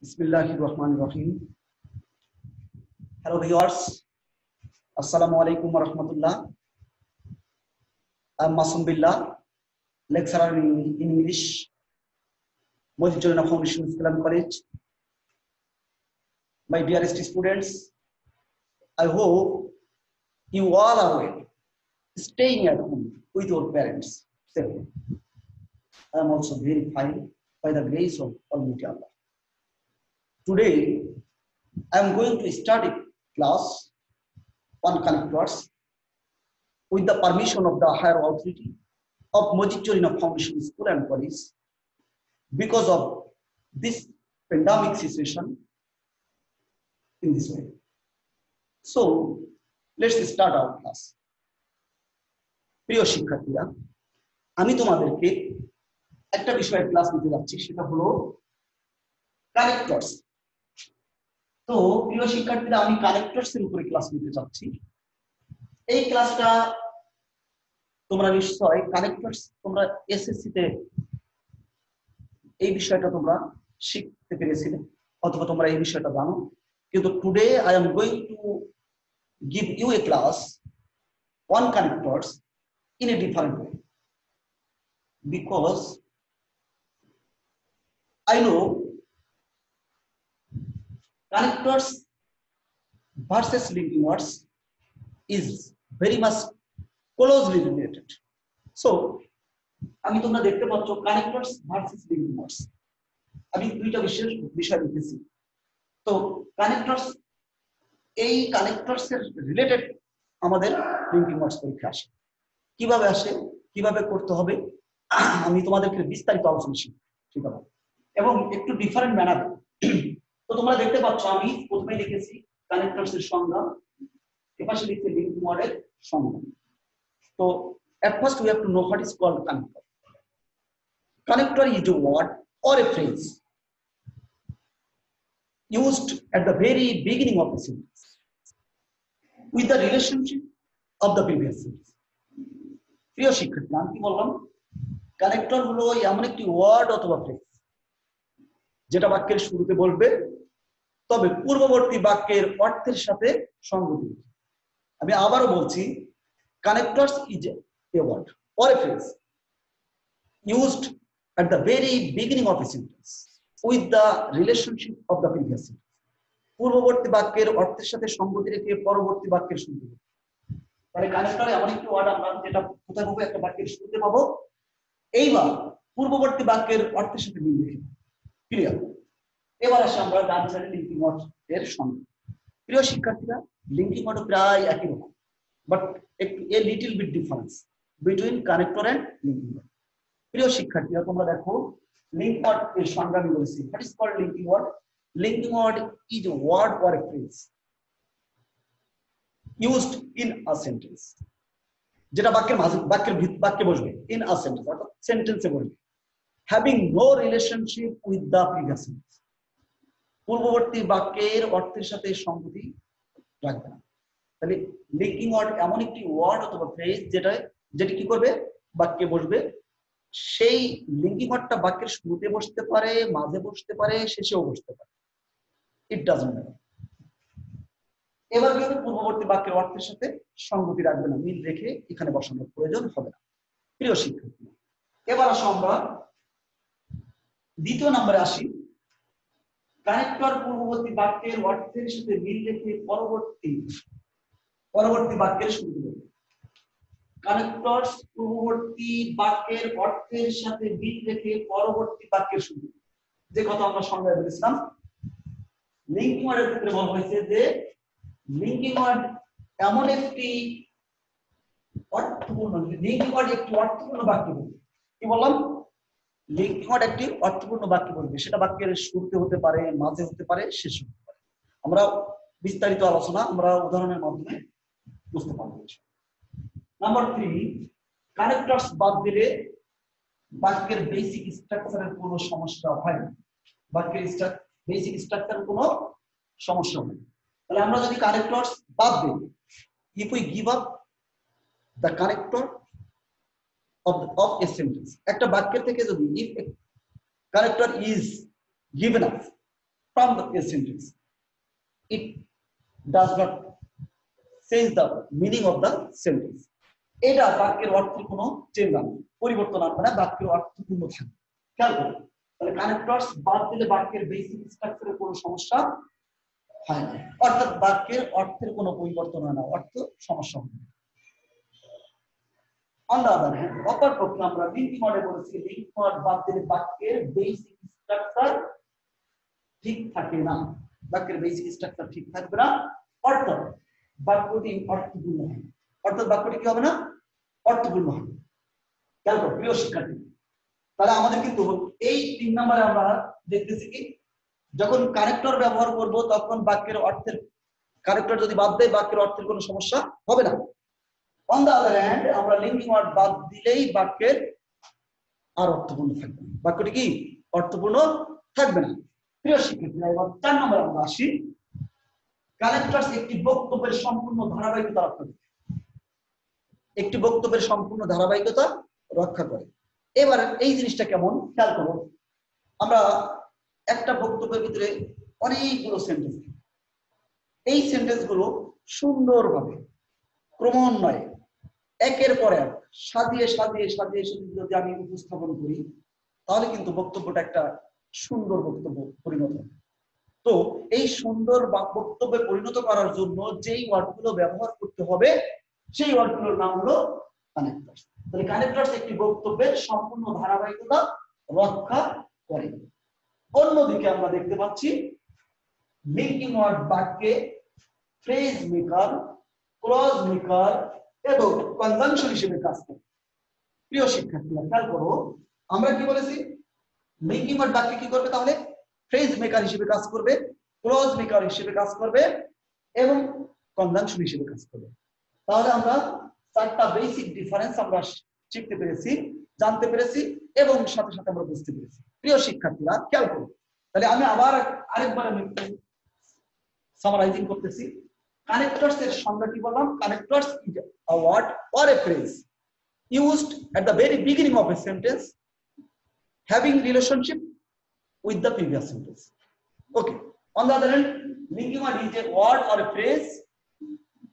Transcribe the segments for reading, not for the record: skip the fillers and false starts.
Bismillahirrahmanirrahim. Hello viewers. Assalamu alaikum warahmatullah. I'm Masum Billah, lecturer in English, Mojibjolina Foundation School and College. My dearest students, I hope you all are well, staying at home with your parents safely. I am also very fine by the grace of Almighty Allah. Today, I am going to start a class on connectors with the permission of the higher authority of Mojibjolina Foundation School and College because of this pandemic situation in this way. So, let's start our class. প্রিয় শিক্ষার্থীরা, আমি তোমাদেরকে একটা বিষয়ে class নিতে যাচ্ছি, সেটা হলো কানেক্টরস। তো প্রিয় শিক্ষার্থীরা, আমি কানেক্টরস এর উপরে ক্লাস নিতে যাচ্ছি। এই ক্লাসটা তোমরা নিশ্চয় কানেক্টরস তোমরা এসএসসি তে এই বিষয়টা তোমরা শিখতে পেরেছিলে অথবা তোমরা এই বিষয়টা জানো, কিন্তু today I am going to give you a class on connectors in a different way, because I know connectors versus linking words is very much closely related. So আমি তোমরা দেখতে পাচ্ছ connectors versus linking words, আমি দুইটা বিশেষ বিষয় লিখেছি। তো connectors, এই কানেক্টরস এর রিলেটেড আমাদের লিঙ্কিং ওয়ার্ডস পরীক্ষা আসে। কিভাবে আসে, কিভাবে করতে হবে, আমি তোমাদেরকে বিস্তারিত আলোচনা শিখাবো এবং একটু ডিফারেন্ট ম্যানারে। তো তোমরা দেখতে পাচ্ছ আমি প্রথমে লিখেছি কানেক্টরস এর সংজ্ঞা, এপাশে লিখতে লিঙ্কিং ওয়ার্ডের সংজ্ঞা। তো at first we have to know what is called connector. Connector is a word or a phrase used at the very beginning of the sentence with the relationship of the previous sentence. প্রিয় শিক্ষার্থী, আমি কি বললাম? Connector হলো এমন একটি word অথবা phrase যেটা বাক্যের শুরুতে বলবে, তবে পূর্ববর্তী বাক্যের অর্থের সাথে সংগতি। আমি আবারও বলছি, connectors is a word or a phrase used at the very beginning of a sentence with the relationship of the previous sentence. পূর্ববর্তী বাক্যের অর্থের সাথে সংগতি রেখে পরবর্তী বাক্যের শুরুতে। তাহলে কানেক্টর এমন একটি ওয়ার্ড আমরা যেটা কোথায় পাবো, একটা বাক্যের শুরুতে পাবো, এইবার পূর্ববর্তী বাক্যের অর্থের সাথে মিল রেখে। ক্লিয়ার? এবার আসে আমরা ডান সাইডে লিঙ্কিং ওয়ার্ড এর সংজ্ঞা। প্রিয় শিক্ষার্থীরা, লিঙ্কিং ওয়ার্ড প্রায় একই রকম, বাট একটু a little bit difference between connector and linking word. প্রিয় শিক্ষার্থীরা, তোমরা দেখো লিঙ্ক ওয়ার্ড এর সংজ্ঞা আমি বলেছি। What is called linking word? Linking word is a word or a phrase used in a sentence, যেটা বাক্যের মাঝে বাক্যে বসবে, in a sentence অর্থাৎ সেন্টেন্সে বসবে, having no relationship with the previous sentence, পূর্ববর্তী বাক্যের অর্থের সাথে সংগতি রাখবে না। তাহলে লিঙ্কিং ওয়ার্ড এমন একটি ওয়ার্ড অথবা ফ্রেজ যেটি কি করবে, বাক্যে বসবে। সেই লিঙ্কিং ওয়ার্ডটা বাক্যের শুরুতে বসতে পারে, মাঝে বসতে পারে, শেষেও বসতে পারে। It doesn't matter. এবার কিন্তু পূর্ববর্তী বাক্যের অর্থের সাথে সংগতি রাখবে না, মিল রেখে এখানে বসানোর প্রয়োজন হবে না। প্রিয় শিক্ষার্থী, এবার আসো আমরা দ্বিতীয় নম্বরে আসি। কানেক্টর পূর্ববর্তী বাক্যের অর্থের সাথে মিল রেখে পরবর্তী বাক্যের শুরুতে বলবে। কানেক্টর পূর্ববর্তী বাক্যের অর্থের সাথে মিল রেখে পরবর্তী বাক্যের শুরু, যে কথা আমরা সংজ্ঞায় বলেছিলাম। লিঙ্কিং ওয়ার্ডের ক্ষেত্রে বলা হয়েছে যে লিঙ্কিং ওয়ার্ড এমন একটি অর্থপূর্ণ, লিঙ্কিং ওয়ার্ড একটি অর্থপূর্ণ বাক্য বলবে। কি বললাম? লিঙ্কিং ওয়ার্ড একটি অর্থপূর্ণ বাক্য বলবে, সেটা বাক্যের শুরুতে হতে পারে, মাঝে হতে পারে, শেষে হতে পারে। আমরা বিস্তারিত আলোচনা আমরা উদাহরণের মাধ্যমে বুঝতে পারবো। নাম্বার 3, কানেক্টরস বাদ দিলে বাক্যের বেসিক স্ট্রাকচারের কোনো সমস্যা হয় না। বাক্যের বেসিক স্ট্রাকচার কোনো সমস্যা হয় না। তাহলে আমরা যদি কানেক্টরস বাদ দিই, if we give up the connector of a sentence, একটা বাক্যের থেকে যদি if a connector is given up, from a sentence. It does not change the meaning of the sentence. এটা বাক্যের অর্থের কোনো চেঞ্জ আনবে, পরিবর্তন আনবে না, বাক্যের অর্থপূর্ণ থাকবে। খেয়াল করুন, তাহলে কানেক্টরস বাদ দিলে বাক্যের বেসিক স্ট্রাকচারে কোনো সমস্যা হয় না, অর্থাৎ বাক্যের অর্থের কোনো পরিবর্তন হয় না, অর্থ সমস্যা হবে না। অন দ্য আদার হ্যান্ড, অপরপক্ষে আমরা লিঙ্কিং ওয়ার্ডে বলেছি লিঙ্কিং ওয়ার্ড বাদ দিলে বাক্যের বেসিক স্ট্রাকচার ঠিক থাকে না, বাক্যের বেসিক স্ট্রাকচার ঠিক থাকবে না, অর্থাৎ বাক্যটি অর্থপূর্ণ হবে, অর্থাৎ বাক্যটি কি হবে না, অর্থপূর্ণ হবে। খেয়াল করো প্রিয় শিক্ষার্থী, তাহলে আমাদের কিন্তু এই 3 নম্বরে আমরা দেখতেছি কি, যখন কানেক্টর ব্যবহার করব তখন বাক্যের অর্থের, কানেক্টর যদি বাদ দেয় বাক্যের অর্থের কোনো সমস্যা হবে না। অন দ্য আদার হ্যান্ড, আমরা লিঙ্কিং ওয়ার্ড বাদ দিলেই বাক্যের আর অর্থপূর্ণ থাকবে না, বাক্যটি কি অর্থপূর্ণ থাকবে না। প্রিয় শিক্ষার্থীরা, এবার 4 নম্বরে আমরা আসি। কানেক্টরস একটি বক্তব্যের সম্পূর্ণ ধারাবাহিকতা রক্ষা করে, একটি বক্তব্যের সম্পূর্ণ ধারাবাহিকতা রক্ষা করে। এবার এই জিনিসটা কেমন খেয়াল করো, আমরা একটা বক্তব্যের ভিতরে অনেকগুলো সেন্টেন্স, এই সেন্টেন্স গুলো সুন্দরভাবে ক্রমান্বয়ে একের পর এক সাজিয়ে সাজিয়ে সাজিয়ে সাজিয়ে যদি আমি উপস্থাপন করি, তাহলে কিন্তু বক্তব্যটা একটা সুন্দর বক্তব্য পরিণত হবে। তো এই সুন্দর বক্তব্যে পরিণত করার জন্য যেই ওয়ার্ডগুলো ব্যবহার করতে হবে সেই ওয়ার্ডগুলোর নাম হলো কানেক্টরস। তাহলে কানেক্টরস একটি বক্তব্যের সম্পূর্ণ ধারাবাহিকতা রক্ষা করে। অন্যদিকে আমরা দেখতে পাচ্ছি লিঙ্কিং ওয়ার্ড বাক্যে ফ্রেজ মেকার, ক্লজ মেকার এবং কনজাংশন হিসেবে কাজ করে। প্রিয় শিক্ষার্থীরা খেয়াল করো, আমরা কি বলেছি, লিঙ্কিং ওয়ার্ড বাক্যে কি করবে, তাহলে ফ্রেজ মেকার হিসেবে কাজ করবে, ক্লজ মেকার হিসেবে কাজ করবে এবং কনজাংশন হিসেবে কাজ করবে। তাহলে আমরা 4টা বেসিক ডিফারেন্স আমরা শিখতে পেরেছি, জানতে পেরেছি এবং সাথে সাথে আমরা বুঝতে পেরেছি। প্রিয় শিক্ষার্থীরা খেয়াল করুন, তাহলে আমি আবার আরেকবার আমি সামারাইজিং করতেছি। কানেক্টরস এর সংজ্ঞা কি বললাম, connectors is a word or a phrase used at the very beginning of a sentence having relationship with the previous sentence. Okay. On the other hand, linking word is a word or a phrase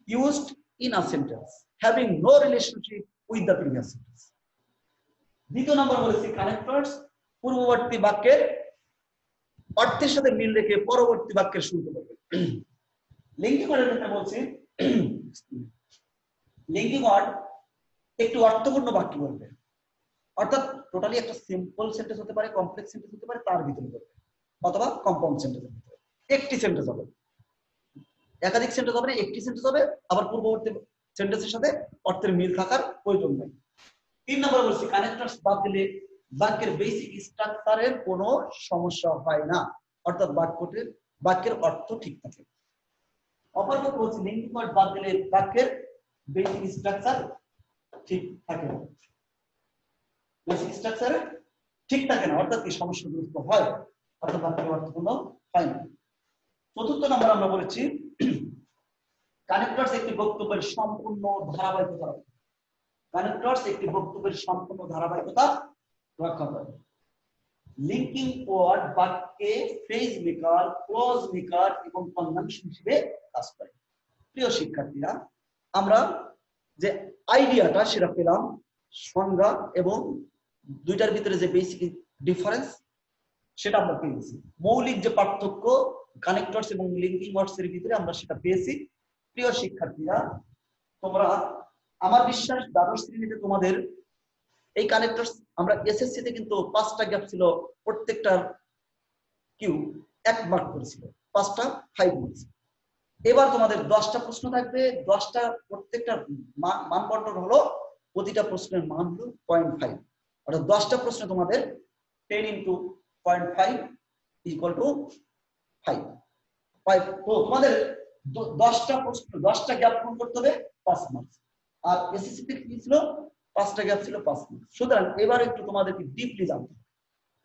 used in a sentence having no relationship with the previous sentence. দ্বিতীয় নম্বর বলেছি connectors পূর্ববর্তী বাক্যের অর্থের সাথে মিল রেখে পরবর্তী বাক্যের শুরুতে করবে। লিঙ্কিং ওয়ার্ডের ক্ষেত্রে বলছি, লিঙ্কিং ওয়ার্ড একটু অর্থপূর্ণ বাক্য বলবে, অর্থাৎ টোটালি একটা সিম্পল সেন্টেন্স হতে পারে, কমপ্লেক্স সেন্টেন্স হতে পারে, তার ভিতরে বলবে, অথবা কম্পাউন্ড সেন্টেন্সের ভিতরে একটি সেন্টেন্স হবে, একাধিক সেন্টেন্স হবে না, একটি সেন্টেন্স হবে, আবার পূর্ববর্তী সেন্টেন্সের সাথে অর্থের মিল থাকার প্রয়োজন নেই। 3 নম্বর বলছি কানেক্টরস বাদ দিলে বাক্যের বেসিক স্ট্রাকচারের কোনো সমস্যা হয় না, অর্থাৎ বাক্যের অর্থ ঠিক থাকে। অপরপক্ষে বলছি লিঙ্কিং ওয়ার্ড বাদ দিলে বাক্যের বেসিক স্ট্রাকচার ঠিক থাকে না, বেসিক স্ট্রাকচার ঠিক থাকে না, অর্থাৎ কি সমস্যাগ্রস্ত হয়, অর্থাৎ বাক্যের অর্থপূর্ণ হয় না। 4র্থ নম্বর আমরা বলেছি কানেক্টরস একটি বক্তব্যের সম্পূর্ণ ধারাবাহিকতা, কানেক্টরস একটি বক্তব্যের সম্পূর্ণ ধারাবাহিকতা রক্ষা করে। লিঙ্কিং ওয়ার্ড বাক্যে ফ্রেজ মেকার, ক্লজ মেকার এবং কনজাংশন হিসেবে কাজ করে। প্রিয় শিক্ষার্থীরা, আমরা যে আইডিয়াটা সেটা পেলাম, সংজ্ঞা এবং দুইটার ভিতরে যে বেসিক ডিফারেন্স সেটা আমরা পেয়েছি, মৌলিক যে পার্থক্য কানেক্টরস এবং লিঙ্কিং ওয়ার্ডস এর ভিতরে আমরা সেটা পেয়েছি। প্রিয় শিক্ষার্থীরা, তোমরা আমার বিশ্বাস দ্বাদশ শ্রেণীতে তোমাদের এই কানেক্টরস, আমরা এসএসসি তে কিন্তু 5টা গ্যাপ ছিল, প্রত্যেকটার কিউ 1 মার্ক করেছিল, 5টা 5 মার্কস। এবার তোমাদের 10টা প্রশ্ন থাকবে, 10টা প্রত্যেকটা মান বন্টন হলো, প্রতিটা প্রশ্নের মান হলো 0.5, অর্থাৎ 10টা প্রশ্ন তোমাদের 10 × 0.5 = 5। তো তোমাদের 10টা প্রশ্ন, 10টা গ্যাপ পূরণ করতে হবে 5 মার্কস, আর এসএসসি তে কি ছিল 5টা গ্যাপ ছিল 5 মার্কস। সুতরাং এবার একটু তোমাদেরকে ডিপলি জানতে হবে,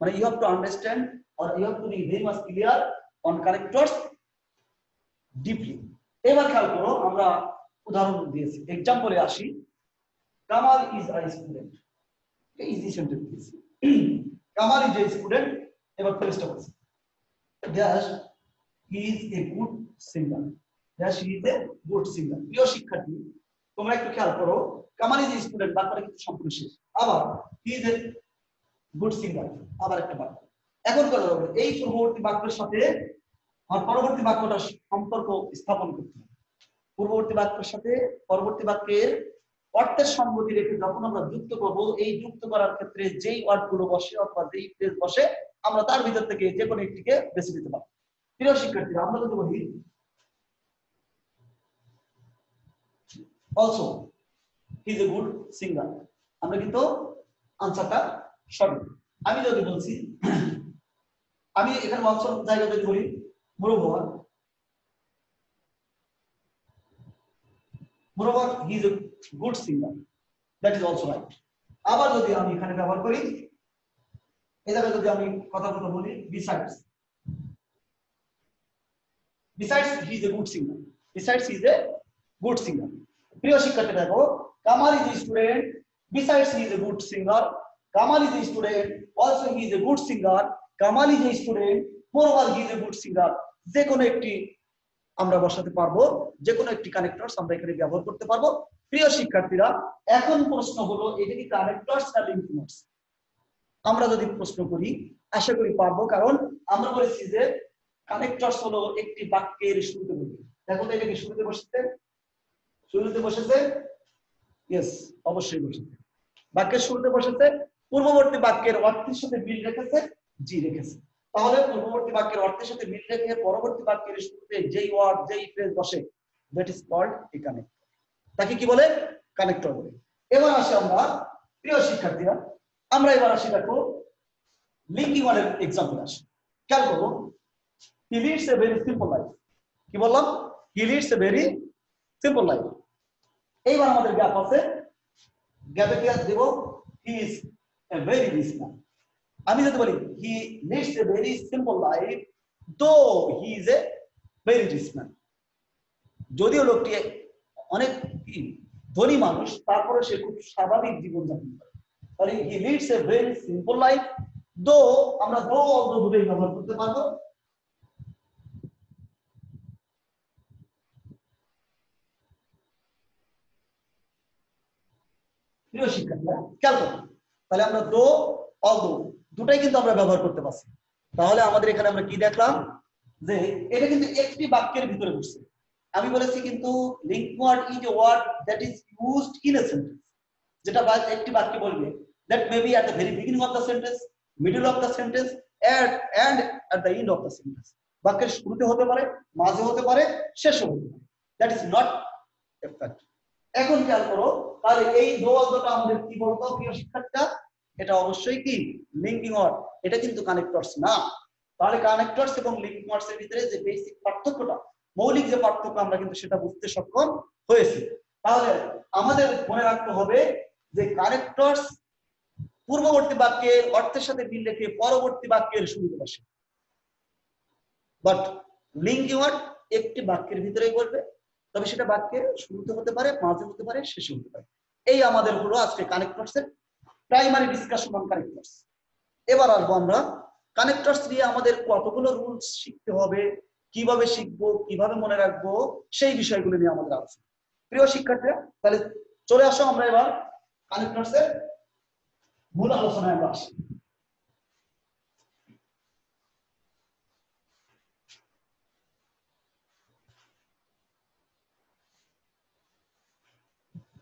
মানে you have to understand or you have to be very much clear on connectors deeply. এবার খেয়াল করো, আমরা উদাহরণ দিয়েছি, এক্সাম্পলে আসি। Kamal is a student, easy sentence দিয়েছি, কামাল ইজ এ স্টুডেন্ট। এবার ফেরস্টা বলছি, dash he is a good singer. yes he is a good singer। প্রিয় শিক্ষার্থী তোমরা একটু খেয়াল করো, কামাল ইজ এ স্টুডেন্ট বাক্যটা কিন্তু সম্পূর্ণ শেষ। আবার হি ইজ এ গুড সিঙ্গার, আবার একটা বাক্য। এখন করা যাবে এই পূর্ববর্তী বাক্যের সাথে আর পরবর্তী বাক্যটা সম্পর্ক স্থাপন করতে হবে। পূর্ববর্তী বাক্যের সাথে পরবর্তী বাক্যের অর্থের সঙ্গতি রেখে যখন আমরা যুক্ত করব, এই যুক্ত করার ক্ষেত্রে যেই ওয়ার্ডগুলো বসে অথবা যেই ফ্রেজ বসে আমরা তার ভিতর থেকে যে কোনো একটিকে বেছে নিতে পারবো। প্রিয় শিক্ষার্থীরা আমরা যদি বলি also he is a good singer, আমরা কিন্তু আনসারটা সঠিক। আমি যদি বলছি আমি এখানে অলসো জায়গা যদি বলি moreover he is a good singer, that is also right. আবার যদি আমি এখানে ব্যবহার করি এই জায়গায় যদি আমি কথা বলি besides he is a good singer, besides he is a good singer. প্রিয় শিক্ষার্থী দেখো Kamal is a student, besides he is a good singer, Kamal is a student also he is a good singer, Kamal is a student moreover he is a good singer. যে কোনো একটি আমরা বসাতে পারবো, যে কোনো একটি কানেক্টরস আমরা এখানে ব্যবহার করতে পারবো। প্রিয় শিক্ষার্থীরা এখন প্রশ্ন হলো এটা কি কানেক্টরস না লিঙ্কিং ওয়ার্ডস? আমরা যদি প্রশ্ন করি আশা করি পারবো, কারণ আমরা বলেছি যে কানেক্টরস হলো একটি বাক্যের শুরুতে বসে। দেখো তো এটা কি শুরুতে বসেছে? শুরুতে বসেছে, ইয়েস অবশ্যই বসেছে। বাক্যের শুরুতে বসেছে, পূর্ববর্তী বাক্যের অর্থের সাথে মিল রেখেছে, জি রেখেছে। তাহলে পূর্ববর্তী বাক্যের অর্থের সাথে মিল রেখে পরবর্তী বাক্যের শুরুতে যেই ওয়ার্ড যেই ফ্রেজ বসে that is called a connector. তাকে কি বলে? কানেক্টর বলে। এবার আসি আমরা প্রিয় শিক্ষার্থীরা, আমরা এবার আসি দেখো লিঙ্কিং ওয়ার্ডের एग्जांपल আসে। খেয়াল করো he leads a very simple life. কি বললাম? He leads a very simple life. এইবার আমাদের গ্যাপ আছে, গ্যাপে কি দেব? He is a very rich man. আমি যদি বলি he leads a very simple life though he is a very rich man, যদিও লোকটি অনেক ধনী মানুষ তারপরে সে খুব স্বাভাবিক জীবনযাপন করে। তাহলে হি leads a very simple life দো, আমরা দো অলদো দুটোই ব্যবহার করতে পারবো। প্রিয় শিক্ষার্থীরা খেয়াল করুন, তাহলে আমরা দো অলদো দুটাই কিন্তু আমরা ব্যবহার করতে পারছি। তাহলে আমাদের এখানে আমরা কি দেখলাম যে এটা কিন্তু একটি বাক্যের ভিতরে বসছে। আমি বলেছি কিন্তু link word is a word that is used in a sentence, যেটা একটি বাক্যে বলবে that may be at the very beginning of the sentence, middle of the sentence and at the end of the sentence. বাক্যের শুরুতে হতে পারে, মাঝে হতে পারে, শেষে হতে পারে। That is not a fact. এখন খেয়াল করো তাহলে এই দো অলদোটা আমাদের কি বলতো প্রিয় শিক্ষার্থীরা? এটা অবশ্যই কি লিঙ্কিং ওয়ার্ড, এটা কিন্তু কানেক্টরস না। তাহলে কানেক্টরস এবং লিঙ্কিং ওয়ার্ডস এর ভিতরে যে বেসিক পার্থক্যটা, মৌলিক যে পার্থক্য আমরা কিন্তু সেটা বুঝতে সক্ষম হয়েছি। তাহলে আমাদের মনে রাখতে হবে যে কানেক্টরস পূর্ববর্তী বাক্যের অর্থের সাথে মিল রেখে পরবর্তী বাক্যের শুরুতে বসে, বাট লিঙ্কিং ওয়ার্ড একটি বাক্যের ভিতরেই বলবে, তবে সেটা বাক্যের শুরুতে হতে পারে, মাঝে হতে পারে, শেষে হতে পারে। এই আমাদের হলো আজকে কানেক্টরস এর প্রাইমারি ডিসকাশন অন কানেক্টরস। এবার আসবো আমরা কানেক্টরস নিয়ে আমাদের কতগুলো রুলস শিখতে হবে, কিভাবে শিখবো, কিভাবে মনে রাখবো, সেই বিষয়গুলো নিয়ে আমাদের আলোচনা। প্রিয় শিক্ষার্থীরা তাহলে চলে আসো আমরা এবার কানেক্টরস এর মূল আলোচনায় আমরা আসি।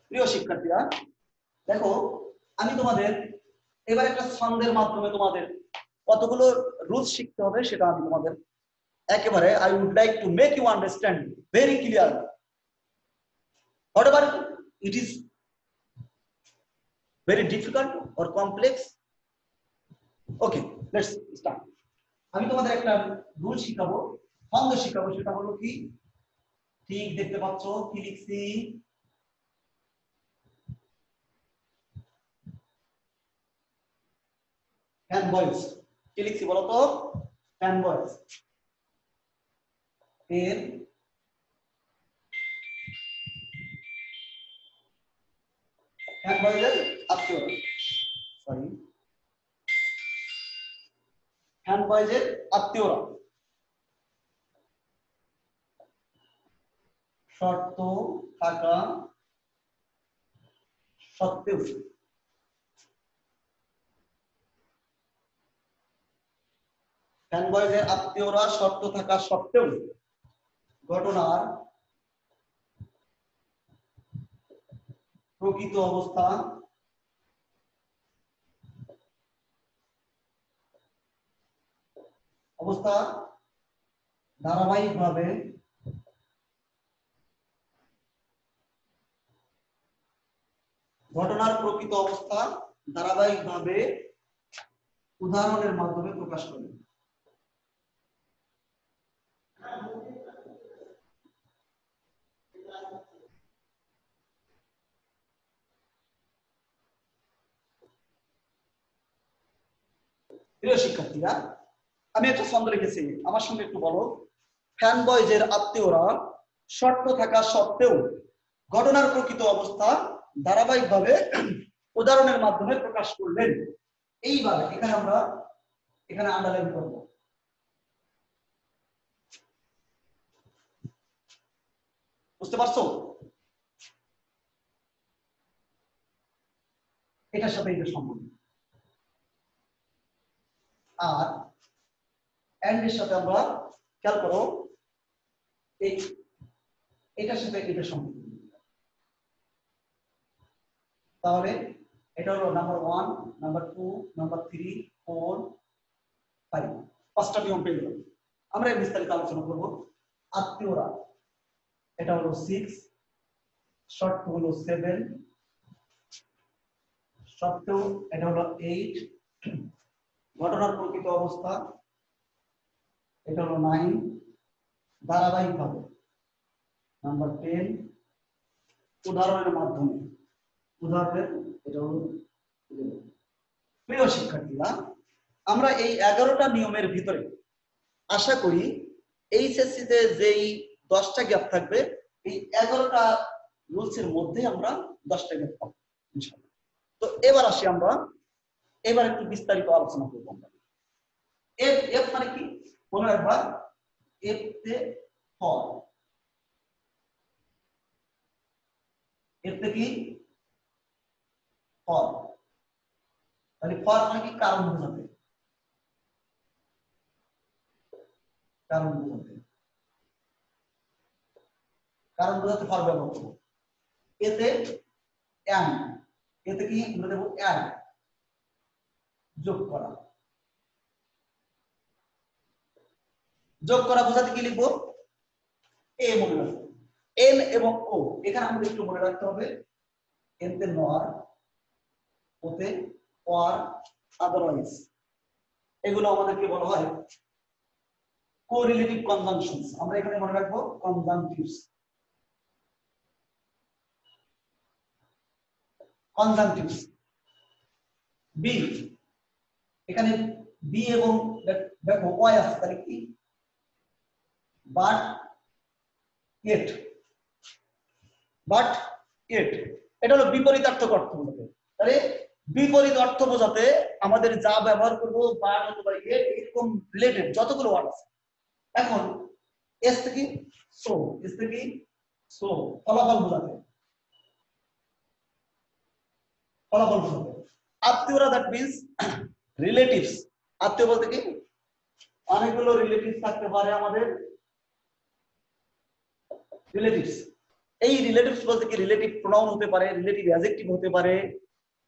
প্রিয় শিক্ষার্থীরা দেখো আমি তোমাদের এবার একটা ছন্দের মাধ্যমে তোমাদের কতগুলো রুলস শিখতে হবে সেটা আমি তোমাদের একেবারে I would like to make you understand very clearly, whatever it is very difficult or complex. Okay, let's start. আমি তোমাদের একটা রুল শিখাবো, ছন্দ শিখাবো, সেটা হলো কি ঠিক দেখতে পাচ্ছ কি লিখছি, ফ্যান বয়েজ। কি লিখছি বলো তো? Fan boys. এর ফ্যান বয়েজের আত্মীয়রা, সরি ফ্যান বয়েজের আত্মীয়রা। শর্ত থাকা সত্ত্বেও ফ্যানবয়েজের আত্মীয়রা শর্ত থাকা সত্ত্বেও ঘটনার প্রকৃত অবস্থা ধারাবাহিকভাবে উদাহরণের মাধ্যমে প্রকাশ করে। প্রিয় শিক্ষার্থীরা, আমি একটা ছন্দ লিখেছি, আমার সঙ্গে একটু বলো। ফ্যানবয়েজের আত্মীয়রা শর্ত থাকা সত্ত্বেও ঘটনার প্রকৃত অবস্থা ধারাবাহিকভাবে উদাহরণের মাধ্যমে প্রকাশ করলেন। এইভাবে এখানে আন্ডারলাইন করব। বুঝতে পারছো? এটার সাথে এটা সম্পর্ক, আর এন্ড এর সাথে আমরা খেয়াল করো এটার সাথে এটা সম্পর্ক। তাহলে এটা হলো নাম্বার 1, নাম্বার 2, নাম্বার 3, 4, 5, পাঁচটা নিয়ম পেয়ে গেলাম। আমরা এই বিস্তারিত আলোচনা করব। আত্মীয়রা এটা হলো 6, শর্ত হলো 7, সত্ত্বেও এটা হলো 8, ঘটনার প্রকৃত অবস্থা এটা হলো 9, ধারাবাহিকভাবে নাম্বার 10, উদাহরণের মাধ্যমে এটা হলো 11। প্রিয় শিক্ষার্থীরা, আমরা এই 11টা নিয়মের ভিতরে আশা করি এইচএসসি তে যেই 10টা গ্যাপ থাকবে, এই 11টা রুলসের মধ্যে আমরা 10টা গ্যাপ পাবো ইনশাআল্লাহ। তো এবার আসি আমরা একটু বিস্তারিত আলোচনা করব। আমরা এফ মানে কি মনে রাখবা? এফ তে ফর, এফ তে কি ফর, তাহলে ফর মানে কি? কারণ বোঝাতে, ফর ব্যবহার করব। এতে এন্ড, এতে কি আমরা দেব? এন্ড, যোগ করা বোঝাতে কি লিখবো? এ মনে রাখবো, এন এবং ও। এখানে আমাদের একটু মনে রাখতে হবে, এন তে নর, ওতে অর, আদারওয়াইজ। এগুলো আমাদেরকে বলা হয় কোরিলেটিভ কনজাংশনস। আমরা এখানে মনে রাখবো কনজাংটিভস। বি, এখানে বি এবং দেখো ওয়াই আছে, তাহলে কি? বাট ইয়েট, এটা হলো বিপরীতার্থক অর্থ বোঝাতে। তাহলে বিপরীত অর্থ বোঝাতে আমাদের যা ব্যবহার করব, বাট অথবা ইয়েট, এরকম রিলেটেড যতগুলো ওয়ার্ড আছে। এখন এস থেকে সো, ফলাফল বোঝাতে। আত্মীয়রা, দ্যাট মিন্স রিলেটিভস। আত্মীয় বলতে কি? অনেকগুলো রিলেটিভস থাকতে পারে আমাদের, রিলেটিভস। এই রিলেটিভস বলতে কি? রিলেটিভ প্রোনাউন হতে পারে, রিলেটিভ অ্যাডজেক্টিভ হতে পারে,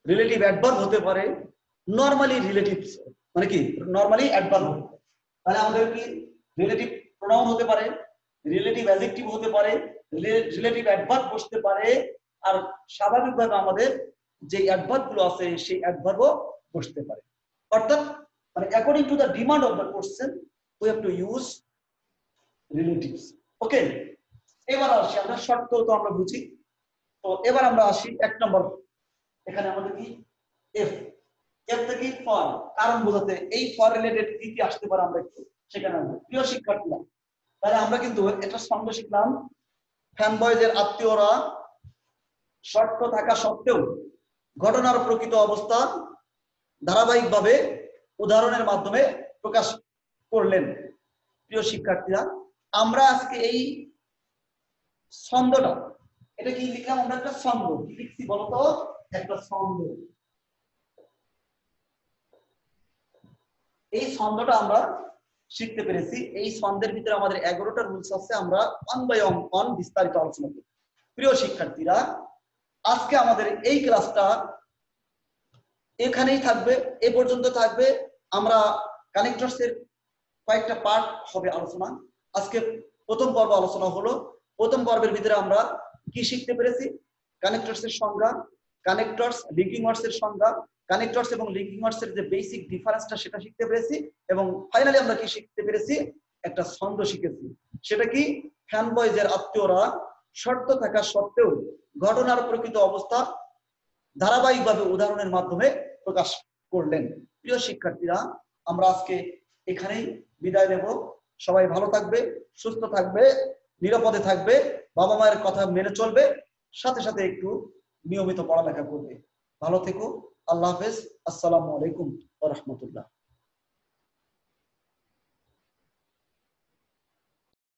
রিলেটিভ অ্যাডভার্ব হতে পারে, নরমালি রিলেটিভস মানে কি? নরমালি অ্যাডভার্ব হতে পারে। তাহলে আমাদের কি? রিলেটিভ প্রোনাউন হতে পারে, রিলেটিভ অ্যাডজেক্টিভ হতে পারে, রিলেটিভ অ্যাডভার্ব বসতে পারে, আর স্বাভাবিকভাবে আমাদের যে অ্যাডভার্ব গুলো আছে সেই অ্যাডভার্বও বসতে পারে। অর্থাৎ মানে according to the demand of the question we have to use relatives. Okay, এবার আসি আমরা, শর্ত তো আমরা বুঝি। তো এবার আমরা আসি 1 নম্বর। এখানে আমাদের কি? এফ থেকে কি? ফর, কারণ বোঝাতে। এই ফর রিলেটেড কি কি আসতে পারে আমরা একটু সেখানে আসবো। প্রিয় শিক্ষার্থীরা, তাহলে আমরা কিন্তু একটা ছন্দ শিখলাম। ফ্যানবয়েজের আত্মীয়রা শর্ত থাকা সত্ত্বেও ঘটনার প্রকৃত অবস্থা ধারাবাহিকভাবে উদাহরণের মাধ্যমে প্রকাশ করলেন। প্রিয় শিক্ষার্থীরা, আমরা আজকে এই ছন্দটা, এটা কি লিখলাম আমরা? একটা ছন্দ। কি লিখছি বলতো? একটা ছন্দ। এই ছন্দটা আমরা শিখতে পেরেছি। এই ছন্দের ভিতরে আমাদের 11টা রুলস আছে, আমরা ওয়ান বাই ওয়ান বিস্তারিত আলোচনা করি। প্রিয় শিক্ষার্থীরা, আজকে আমাদের এই ক্লাসটা এখানেই থাকবে, এ পর্যন্ত থাকবে। আমরা কানেক্টরস এর কয়েকটা পার্ট হবে আলোচনা। আজকে প্রথম পর্ব আলোচনা হলো। প্রথম পর্বের ভিতরে আমরা কি শিখতে পেরেছি? কানেক্টরস এর সংজ্ঞা, কানেক্টরস লিঙ্কিং ওয়ার্ডস এর সংজ্ঞা, কানেক্টরস এবং লিঙ্কিং ওয়ার্ডস এর যে বেসিক ডিফারেন্সটা সেটা শিখতে পেরেছি। এবং ফাইনালি আমরা কি শিখতে পেরেছি? একটা ছন্দ শিখেছি। সেটা কি? ফ্যানবয়েজ এর আত্মীয়রা শর্ত থাকা সত্ত্বেও ঘটনার প্রকৃত অবস্থা ধারাবাহিকভাবে উদাহরণের মাধ্যমে প্রকাশ করলেন। প্রিয় শিক্ষার্থীরা, আমরা আজকে এখানেই বিদায় নেব। সবাই ভালো থাকবে, সুস্থ থাকবে, নিরাপদে থাকবে, বাবা মায়ের কথা মেনে চলবে, সাথে সাথে একটু নিয়মিত পড়ালেখা করবে। ভালো থেকো। আল্লাহ হাফেজ। আসসালামু আলাইকুম ওয়া রাহমাতুল্লাহ।